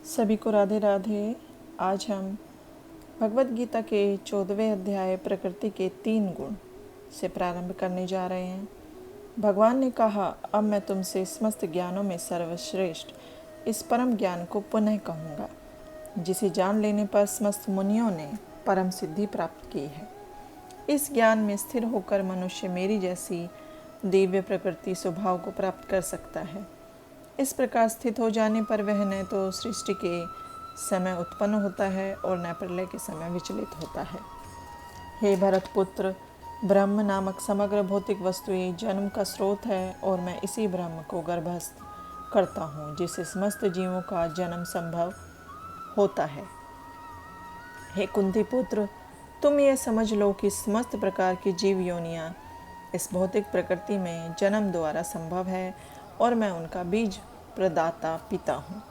सभी को राधे राधे। आज हम भगवत गीता के 14वें अध्याय प्रकृति के 3 गुण से प्रारंभ करने जा रहे हैं। भगवान ने कहा, अब मैं तुमसे समस्त ज्ञानों में सर्वश्रेष्ठ इस परम ज्ञान को पुनः कहूँगा, जिसे जान लेने पर समस्त मुनियों ने परम सिद्धि प्राप्त की है। इस ज्ञान में स्थिर होकर मनुष्य मेरी जैसी दिव्य प्रकृति स्वभाव को प्राप्त कर सकता है। इस प्रकार स्थित हो जाने पर वह न तो सृष्टि के समय उत्पन्न होता है और न प्रलय के समय विचलित होता है। हे भरत पुत्र, ब्रह्म नामक समग्र भौतिक वस्तुएं जन्म का स्रोत है और मैं इसी ब्रह्म को गर्भस्थ करता हूँ, जिससे समस्त जीवों का जन्म संभव होता है। हे कुंती पुत्र, तुम ये समझ लो कि समस्त प्रकार की जीव योनियाँ इस भौतिक प्रकृति में जन्म द्वारा संभव है और मैं उनका बीज प्रदाता पिता हूँ।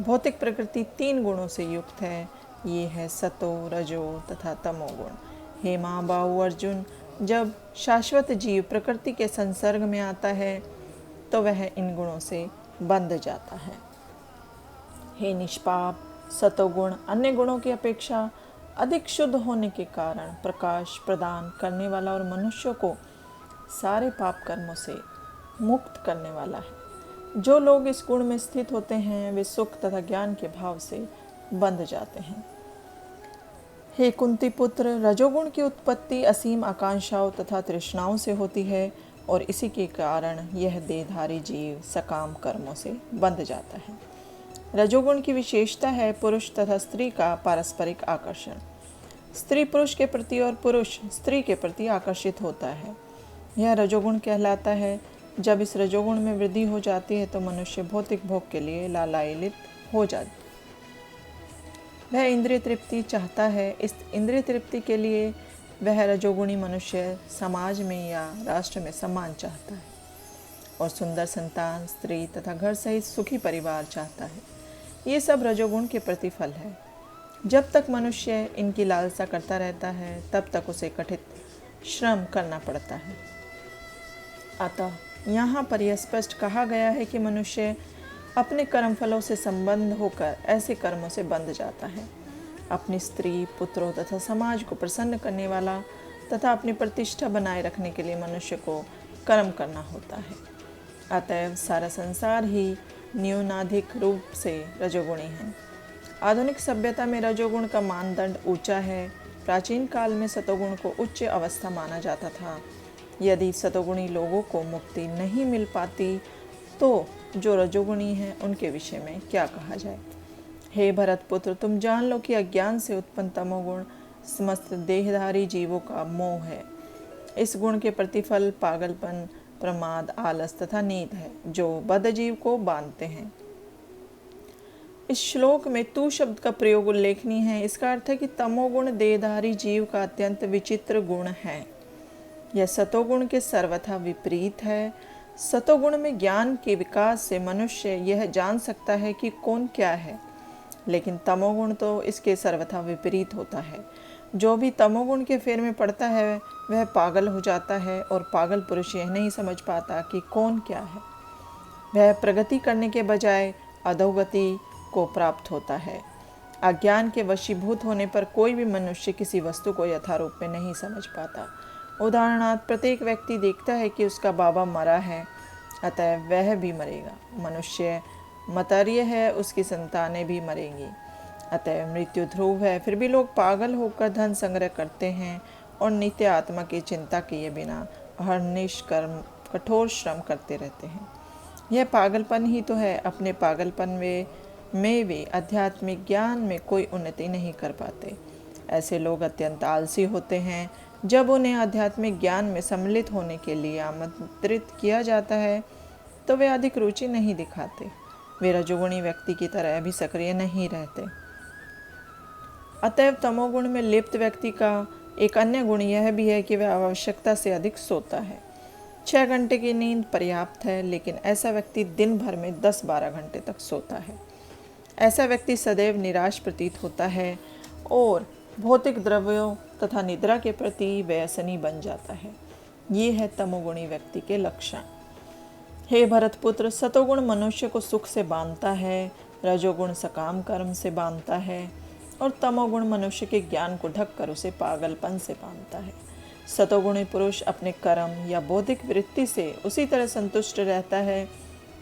भौतिक प्रकृति 3 गुणों से युक्त है। ये है सतो, रजो तथा तमो गुण। हे महाबाहु अर्जुन, जब शाश्वत जीव प्रकृति के संसर्ग में आता है तो वह इन गुणों से बंध जाता है। हे निष्पाप, सतोगुण अन्य गुणों की अपेक्षा अधिक शुद्ध होने के कारण प्रकाश प्रदान करने वाला और मनुष्य को सारे पाप कर्मों से मुक्त करने वाला है। जो लोग इस गुण में स्थित होते हैं वे सुख तथा ज्ञान के भाव से बंध जाते हैं। हे कुंती पुत्र, रजोगुण की उत्पत्ति असीम आकांक्षाओं तथा तृष्णाओं से होती है और इसी के कारण यह देहधारी जीव सकाम कर्मों से बंध जाता है। रजोगुण की विशेषता है पुरुष तथा स्त्री का पारस्परिक आकर्षण। स्त्री पुरुष के प्रति और पुरुष स्त्री के प्रति आकर्षित होता है। यह रजोगुण कहलाता है। जब इस रजोगुण में वृद्धि हो जाती है तो मनुष्य भौतिक भोग के लिए लालायित हो जाता है। वह इंद्रिय तृप्ति चाहता है। इस इंद्रिय तृप्ति के लिए वह रजोगुणी मनुष्य समाज में या राष्ट्र में सम्मान चाहता है और सुंदर संतान, स्त्री तथा घर सहित सुखी परिवार चाहता है। ये सब रजोगुण के प्रतिफल है। जब तक मनुष्य इनकी लालसा करता रहता है तब तक उसे कठिन श्रम करना पड़ता है। अतः यहाँ पर यह स्पष्ट कहा गया है कि मनुष्य अपने कर्मफलों से संबंध होकर ऐसे कर्मों से बंध जाता है। अपनी स्त्री, पुत्रों तथा समाज को प्रसन्न करने वाला तथा अपनी प्रतिष्ठा बनाए रखने के लिए मनुष्य को कर्म करना होता है। अतएव सारा संसार ही न्यूनाधिक रूप से रजोगुणी है। आधुनिक सभ्यता में रजोगुण का मानदंड ऊंचा है। प्राचीन काल में सतोगुण को उच्च अवस्था माना जाता था। यदि सतोगुणी लोगों को मुक्ति नहीं मिल पाती तो जो रजोगुणी हैं उनके विषय में क्या कहा जाए। हे भरत पुत्र, तुम जान लो कि अज्ञान से उत्पन्न तमोगुण समस्त देहधारी जीवों का मोह है। इस गुण के प्रतिफल पागलपन, प्रमाद, आलस तथा नींद है, जो बद्ध जीव को बांधते हैं। इस श्लोक में तू शब्द का प्रयोग उल्लेखनीय है। इसका अर्थ है कि तमोगुण देहधारी जीव का अत्यंत विचित्र गुण है। यह सतोगुण के सर्वथा विपरीत है। सतोगुण में ज्ञान के विकास से मनुष्य यह जान सकता है कि कौन क्या है, लेकिन तमोगुण तो इसके सर्वथा विपरीत होता है। जो भी तमोगुण के फेर में पड़ता है वह पागल हो जाता है और पागल पुरुष यह नहीं समझ पाता कि कौन क्या है। वह प्रगति करने के बजाय अधोगति को प्राप्त होता है। अज्ञान के वशीभूत होने पर कोई भी मनुष्य किसी वस्तु को यथारूप में नहीं समझ पाता। उदाहरणार्थ, प्रत्येक व्यक्ति देखता है कि उसका बाबा मरा है, अतः वह भी मरेगा। मनुष्य मतर्य है, उसकी संतानें भी मरेंगी, अतः मृत्यु ध्रुव है। फिर भी लोग पागल होकर धन संग्रह करते हैं और नित्य आत्मा की चिंता किए बिना अहर्निश कर्म कठोर श्रम करते रहते हैं। यह पागलपन ही तो है। अपने पागलपन में वे आध्यात्मिक ज्ञान में कोई उन्नति नहीं कर पाते। ऐसे लोग अत्यंत आलसी होते हैं। जब उन्हें आध्यात्मिक ज्ञान में सम्मिलित होने के लिए आमंत्रित किया जाता है तो वे अधिक रुचि नहीं दिखाते। वे रजोगुणी व्यक्ति की तरह भी सक्रिय नहीं रहते। अतएव तमोगुण में लिप्त व्यक्ति का एक अन्य गुण यह भी है कि वह आवश्यकता से अधिक सोता है। 6 घंटे की नींद पर्याप्त है, लेकिन ऐसा व्यक्ति दिन भर में 10-12 घंटे तक सोता है। ऐसा व्यक्ति सदैव निराश प्रतीत होता है और भौतिक द्रव्यों तथा निद्रा के प्रति व्यसनी बन जाता है। ये है तमोगुणी व्यक्ति के लक्षण। हे भरत पुत्र, सतोगुण मनुष्य को सुख से बांधता है। रजोगुण सकाम कर्म से बांधता है और तमोगुण मनुष्य के ज्ञान को ढककर उसे पागलपन से बांधता है। सतोगुणी पुरुष अपने कर्म या बौद्धिक वृत्ति से उसी तरह संतुष्ट रहता है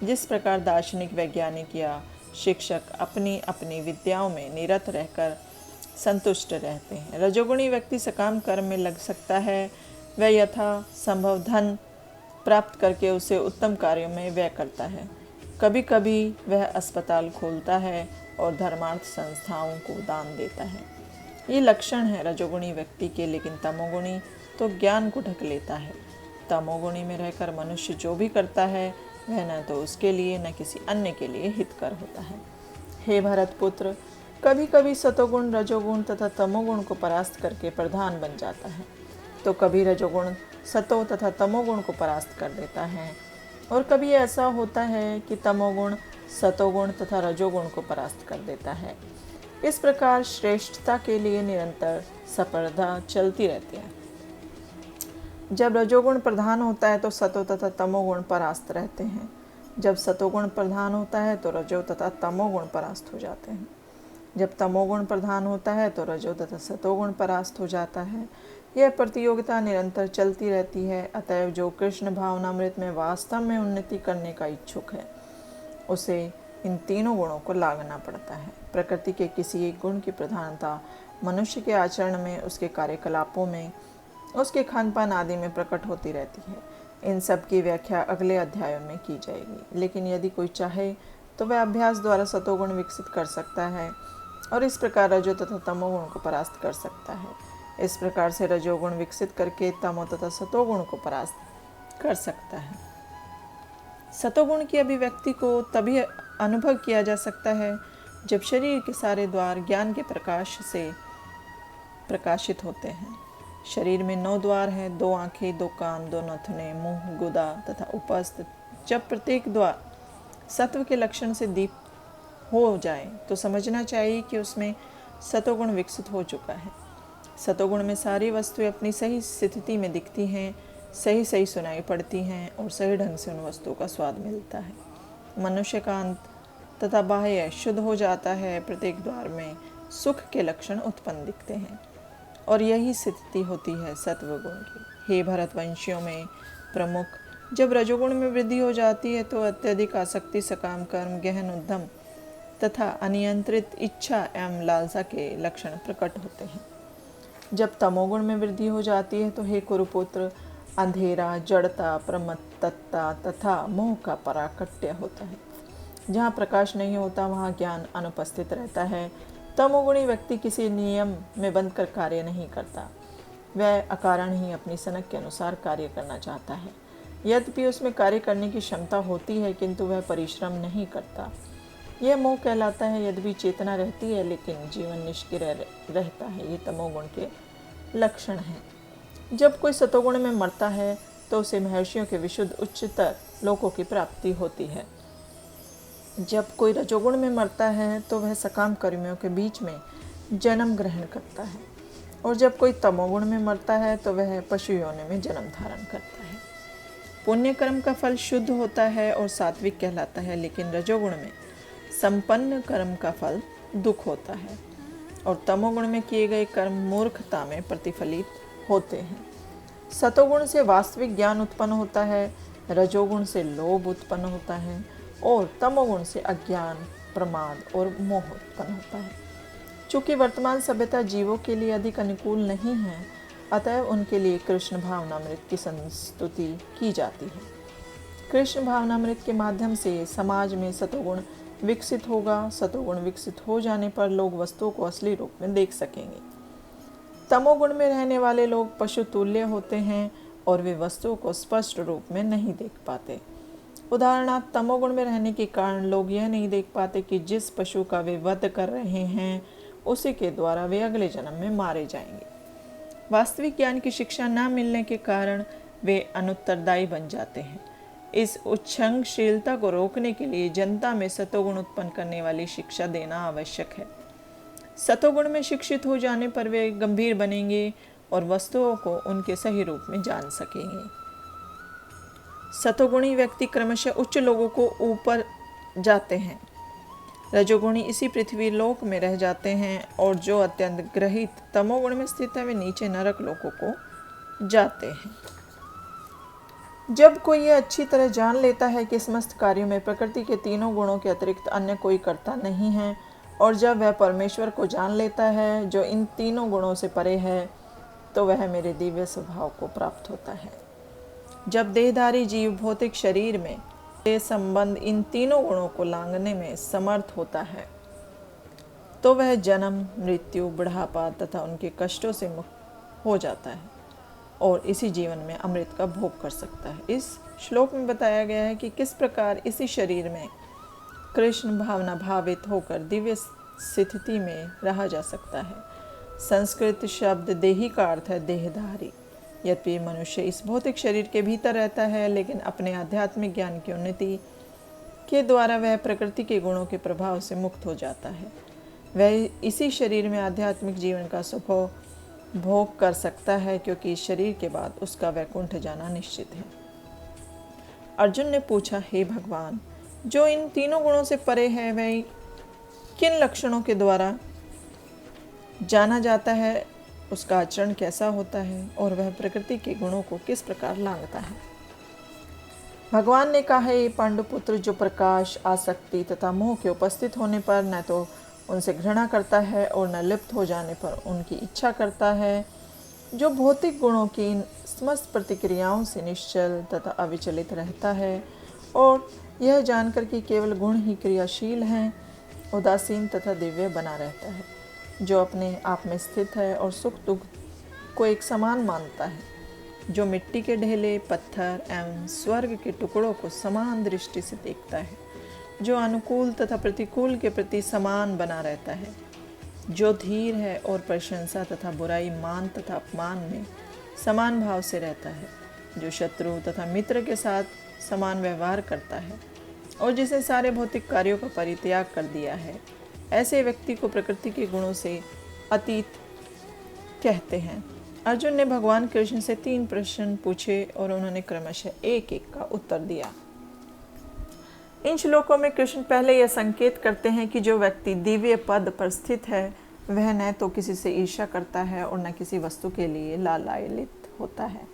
जिस प्रकार दार्शनिक, वैज्ञानिक या शिक्षक अपनी अपनी विद्याओं में निरत रहकर संतुष्ट रहते हैं। रजोगुणी व्यक्ति सकाम कर्म में लग सकता है। वह यथा संभव धन प्राप्त करके उसे उत्तम कार्यों में व्यय करता है। कभी कभी वह अस्पताल खोलता है और धर्मार्थ संस्थाओं को दान देता है। ये लक्षण है रजोगुणी व्यक्ति के। लेकिन तमोगुणी तो ज्ञान को ढक लेता है। तमोगुणी में रहकर मनुष्य जो भी करता है वह न तो उसके लिए न किसी अन्य के लिए हितकर होता है। हे भरत पुत्र, कभी कभी सतोगुण रजोगुण तथा तमोगुण को परास्त करके प्रधान बन जाता है, तो कभी रजोगुण सतो तथा तमोगुण को परास्त कर देता है, और कभी ऐसा होता है कि तमोगुण सतोगुण तथा रजोगुण को परास्त कर देता है। इस प्रकार श्रेष्ठता के लिए निरंतर स्पर्धा चलती रहती है। जब रजोगुण प्रधान होता है तो सतो तथा तमोगुण परास्त रहते हैं। जब सतोगुण प्रधान होता है तो रजो तथा तमोगुण परास्त हो जाते हैं। जब तमोगुण प्रधान होता है तो रजो तथा सतोगुण परास्त हो जाता है। यह प्रतियोगिता निरंतर चलती रहती है। अतएव जो कृष्ण भावनामृत में वास्तव में उन्नति करने का इच्छुक है उसे इन तीनों गुणों को लागना पड़ता है। प्रकृति के किसी एक गुण की प्रधानता मनुष्य के आचरण में, उसके कार्यकलापों में, उसके खान पान आदि में प्रकट होती रहती है। इन सब की व्याख्या अगले अध्यायों में की जाएगी। लेकिन यदि कोई चाहे तो वह अभ्यास द्वारा सतोगुण विकसित कर सकता है और इस प्रकार रजो तथा तमोगुण को परास्त कर सकता है। इस प्रकार से रजोगुण विकसित करके तमो तथा सतोगुण को परास्त कर सकता है। सतोगुण की अभिव्यक्ति को तभी अनुभव किया जा सकता है जब शरीर के सारे द्वार ज्ञान के प्रकाश से प्रकाशित होते हैं। शरीर में 9 द्वार हैं, 2 आँखें, 2 कान, 2 नथुने, मुंह, गुदा तथा उपस्थ। जब प्रत्येक द्वार सत्व के लक्षण से दीप हो जाए तो समझना चाहिए कि उसमें सतोगुण विकसित हो चुका है। सतोगुण में सारी वस्तुएं अपनी सही स्थिति में दिखती हैं, सही सही सुनाई पड़ती हैं और सही ढंग से उन वस्तुओं का स्वाद मिलता है। मनुष्य का अंत तथा बाह्य शुद्ध हो जाता है। प्रत्येक द्वार में सुख के लक्षण उत्पन्न दिखते हैं और यही स्थिति होती है सत्वगुण की। हे भरतवंशियों में प्रमुख, जब रजोगुण में वृद्धि हो जाती है तो अत्यधिक आसक्ति, सकाम कर्म, गहन उद्यम तथा अनियंत्रित इच्छा एवं लालसा के लक्षण प्रकट होते हैं। जब तमोगुण में वृद्धि हो जाती है तो हे कुरुपुत्र, अंधेरा, जड़ता, प्रमत्तता तथा मोह का पराकट्य होता है। जहाँ प्रकाश नहीं होता वहाँ ज्ञान अनुपस्थित रहता है। तमोगुणी व्यक्ति किसी नियम में बंधकर कार्य नहीं करता। वह अकारण ही अपनी सनक के अनुसार कार्य करना चाहता है। यद्यपि उसमें कार्य करने की क्षमता होती है किंतु वह परिश्रम नहीं करता। यह मोह कहलाता है। यद्यपि चेतना रहती है लेकिन जीवन निष्क्रिय रहता है। ये तमोगुण के लक्षण हैं। जब कोई सतोगुण में मरता है तो उसे महर्षियों के विशुद्ध उच्चतर लोकों की प्राप्ति होती है। जब कोई रजोगुण में मरता है तो वह सकाम कर्मियों के बीच में जन्म ग्रहण करता है, और जब कोई तमोगुण में मरता है तो वह पशु योनि में जन्म धारण करता है। पुण्य कर्म का फल शुद्ध होता है और सात्विक कहलाता है, लेकिन रजोगुण में संपन्न कर्म का फल दुख होता है और तमोगुण में किए गए कर्म मूर्खता में प्रतिफलित होते हैं। सतोगुण से वास्तविक ज्ञान उत्पन्न होता है, रजोगुण से लोभ उत्पन्न होता है और तमोगुण से अज्ञान, प्रमाद और मोह उत्पन्न होता है। चूँकि वर्तमान सभ्यता जीवों के लिए अधिक अनुकूल नहीं है, अतएव उनके लिए कृष्ण भावनामृत की संस्तुति की जाती है। कृष्ण भावनामृत के माध्यम से समाज में सतोगुण विकसित होगा। सतोगुण विकसित हो जाने पर लोग वस्तुओं को असली रूप में देख सकेंगे। तमोगुण में रहने वाले लोग पशु तुल्य होते हैं और वे वस्तुओं को स्पष्ट रूप में नहीं देख पाते। उदाहरणार्थ, तमोगुण में रहने के कारण लोग यह नहीं देख पाते कि जिस पशु का वे वध कर रहे हैं उसी के द्वारा वे अगले जन्म में मारे जाएंगे। वास्तविक ज्ञान की शिक्षा न मिलने के कारण वे अनुत्तरदायी बन जाते हैं। इस उच्छृंखलता को रोकने के लिए जनता में सतोगुण उत्पन्न करने वाली शिक्षा देना आवश्यक है। सतोगुण में शिक्षित हो जाने पर वे गंभीर बनेंगे और वस्तुओं को उनके सही रूप में जान सकेंगे। सतोगुणी व्यक्ति क्रमशः उच्च लोगों को ऊपर जाते हैं रजोगुणी इसी पृथ्वी लोक में रह जाते हैं और जो अत्यंत ग्रहित तमोगुण में स्थित है वे नीचे नरक लोकों को जाते हैं। जब कोई यह अच्छी तरह जान लेता है कि समस्त कार्यों में प्रकृति के तीनों गुणों के अतिरिक्त अन्य कोई कर्ता नहीं है, और जब वह परमेश्वर को जान लेता है जो इन तीनों गुणों से परे है, तो वह मेरे दिव्य स्वभाव को प्राप्त होता है। जब देहधारी जीव भौतिक शरीर में संबंध इन तीनों गुणों को लांघने में समर्थ होता है, तो वह जन्म, मृत्यु, बुढ़ापा तथा उनके कष्टों से मुक्त हो जाता है और इसी जीवन में अमृत का भोग कर सकता है। इस श्लोक में बताया गया है कि किस प्रकार इसी शरीर में कृष्ण भावना भावित होकर दिव्य स्थिति में रहा जा सकता है। संस्कृत शब्द देही का अर्थ है देहधारी। यद्यपि मनुष्य इस भौतिक शरीर के भीतर रहता है, लेकिन अपने आध्यात्मिक ज्ञान की उन्नति के द्वारा वह प्रकृति के गुणों के प्रभाव से मुक्त हो जाता है। वह इसी शरीर में आध्यात्मिक जीवन का सुख भोग कर सकता है, क्योंकि इस शरीर के बाद उसका वैकुंठ जाना निश्चित है। अर्जुन ने पूछा, हे भगवान, जो इन तीनों गुणों से परे है वह किन लक्षणों के द्वारा जाना जाता है, उसका आचरण कैसा होता है और वह प्रकृति के गुणों को किस प्रकार लांघता है। भगवान ने कहा, हे पांडुपुत्र, जो प्रकाश, आसक्ति तथा मोह के उपस्थित होने पर न तो उनसे घृणा करता है और न लिप्त हो जाने पर उनकी इच्छा करता है, जो भौतिक गुणों की इन समस्त प्रतिक्रियाओं से निश्चल तथा अविचलित रहता है और यह जानकर कि केवल गुण ही क्रियाशील हैं, उदासीन तथा दिव्य बना रहता है, जो अपने आप में स्थित है और सुख दुख को एक समान मानता है, जो मिट्टी के ढेले, पत्थर एवं स्वर्ग के टुकड़ों को समान दृष्टि से देखता है, जो अनुकूल तथा प्रतिकूल के प्रति समान बना रहता है, जो धीर है और प्रशंसा तथा बुराई, मान तथा अपमान में समान भाव से रहता है, जो शत्रु तथा मित्र के साथ समान व्यवहार करता है और जिसे सारे भौतिक कार्यों का परित्याग कर दिया है, ऐसे व्यक्ति को प्रकृति के गुणों से अतीत कहते हैं। अर्जुन ने भगवान कृष्ण से 3 प्रश्न पूछे और उन्होंने क्रमशः एक एक का उत्तर दिया। इन श्लोकों में कृष्ण पहले यह संकेत करते हैं कि जो व्यक्ति दिव्य पद पर स्थित है वह न तो किसी से ईर्ष्या करता है और न किसी वस्तु के लिए लालायित होता है।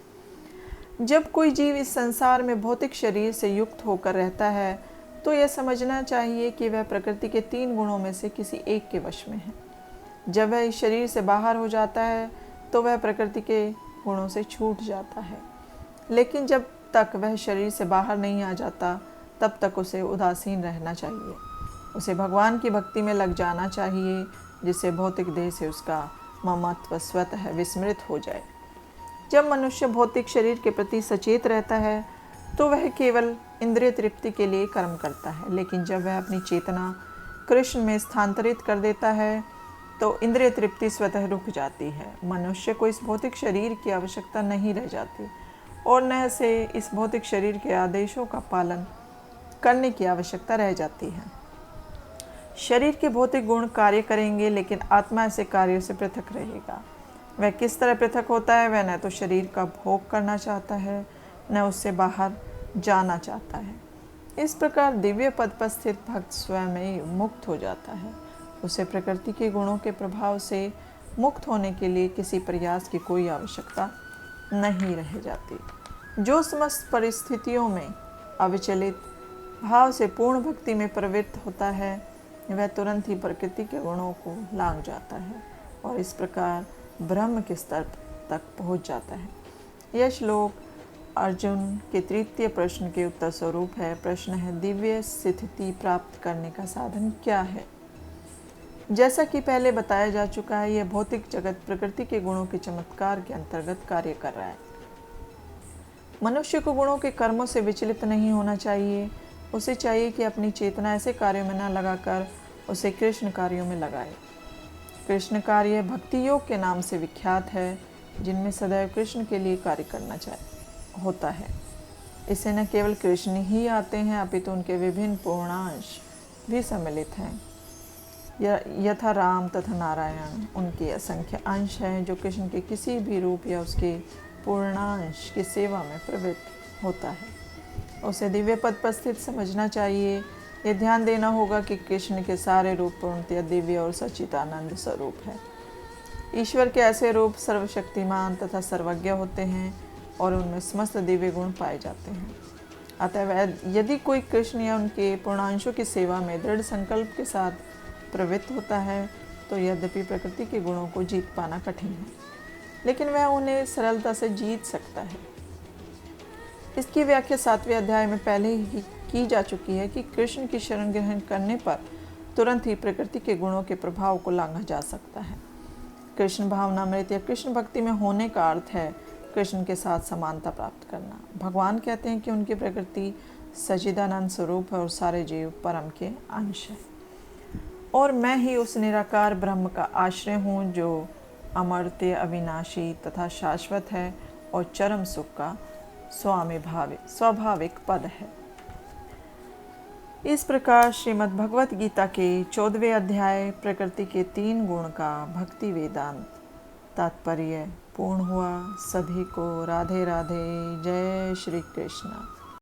जब कोई जीव इस संसार में भौतिक शरीर से युक्त होकर रहता है, तो यह समझना चाहिए कि वह प्रकृति के 3 गुणों में से किसी एक के वश में है। जब वह इस शरीर से बाहर हो जाता है तो वह प्रकृति के गुणों से छूट जाता है, लेकिन जब तक वह शरीर से बाहर नहीं आ जाता तब तक उसे उदासीन रहना चाहिए। उसे भगवान की भक्ति में लग जाना चाहिए, जिससे भौतिक देह से उसका ममत्व स्वतः विस्मृत हो जाए। जब मनुष्य भौतिक शरीर के प्रति सचेत रहता है तो वह केवल इंद्रिय तृप्ति के लिए कर्म करता है, लेकिन जब वह अपनी चेतना कृष्ण में स्थानांतरित कर देता है तो इंद्रिय तृप्ति स्वतः रुक जाती है। मनुष्य को इस भौतिक शरीर की आवश्यकता नहीं रह जाती और न से इस भौतिक शरीर के आदेशों का पालन करने की आवश्यकता रह जाती है। शरीर के भौतिक गुण कार्य करेंगे, लेकिन आत्मा ऐसे कार्यों से पृथक रहेगा। वह किस तरह पृथक होता है? वह न तो शरीर का भोग करना चाहता है, न उससे बाहर जाना चाहता है। इस प्रकार दिव्य पद पर स्थित भक्त स्वयं ही मुक्त हो जाता है। उसे प्रकृति के गुणों के प्रभाव से मुक्त होने के लिए किसी प्रयास की कोई आवश्यकता नहीं रह जाती। जो समस्त परिस्थितियों में अविचलित भाव से पूर्ण भक्ति में प्रवृत्त होता है, वह तुरंत ही प्रकृति के गुणों को लांघ जाता है और इस प्रकार ब्रह्म के स्तर तक पहुंच जाता है। यह श्लोक अर्जुन के 3 प्रश्न के उत्तर स्वरूप है। प्रश्न है, दिव्य स्थिति प्राप्त करने का साधन क्या है? जैसा कि पहले बताया जा चुका है, यह भौतिक जगत प्रकृति के गुणों के चमत्कार के अंतर्गत कार्य कर रहा है। मनुष्य को गुणों के कर्मों से विचलित नहीं होना चाहिए। उसे चाहिए कि अपनी चेतना ऐसे कार्यों में न लगाकर उसे कृष्ण कार्यों में लगाए। कृष्ण कार्य भक्ति योग के नाम से विख्यात है, जिनमें सदैव कृष्ण के लिए कार्य करना होता है। इससे न केवल कृष्ण ही आते हैं, अपितु उनके विभिन्न पूर्णांश भी सम्मिलित हैं। यथा राम तथा नारायण उनके असंख्य अंश हैं, जो कृष्ण के किसी भी रूप या उसके पूर्णांश की सेवा में प्रवृत्त होता है। उसे दिव्य पद पर स्थित समझना चाहिए। ये ध्यान देना होगा कि कृष्ण के सारे रूप पूर्णतया दिव्य और सच्चिदानंद स्वरूप है। ईश्वर के ऐसे रूप सर्वशक्तिमान तथा सर्वज्ञ होते हैं और उनमें समस्त दिव्य गुण पाए जाते हैं। अतः यदि कोई कृष्ण या उनके पूर्णांशों की सेवा में दृढ़ संकल्प के साथ प्रवृत्त होता है तो यद्यपि प्रकृति के गुणों को जीत पाना कठिन है, लेकिन वह उन्हें सरलता से जीत सकता है। इसकी व्याख्या 7वें अध्याय में पहले ही की जा चुकी है कि कृष्ण की शरण ग्रहण करने पर तुरंत ही प्रकृति के गुणों के प्रभाव को लांघा जा सकता है। कृष्ण भावनामृत या कृष्ण भक्ति में होने का अर्थ है कृष्ण के साथ समानता प्राप्त करना। भगवान कहते हैं कि उनकी प्रकृति सच्चिदानंद स्वरूप है और सारे जीव परम के अंश है, और मैं ही उस निराकार ब्रह्म का आश्रय हूँ जो अमर्त्य, अविनाशी तथा शाश्वत है और चरम सुख का स्वाभाविक पद है। इस प्रकार श्रीमद् भगवत गीता के 14वें अध्याय प्रकृति के 3 गुण का भक्ति वेदांत तात्पर्य पूर्ण हुआ। सभी को राधे राधे। जय श्री कृष्ण।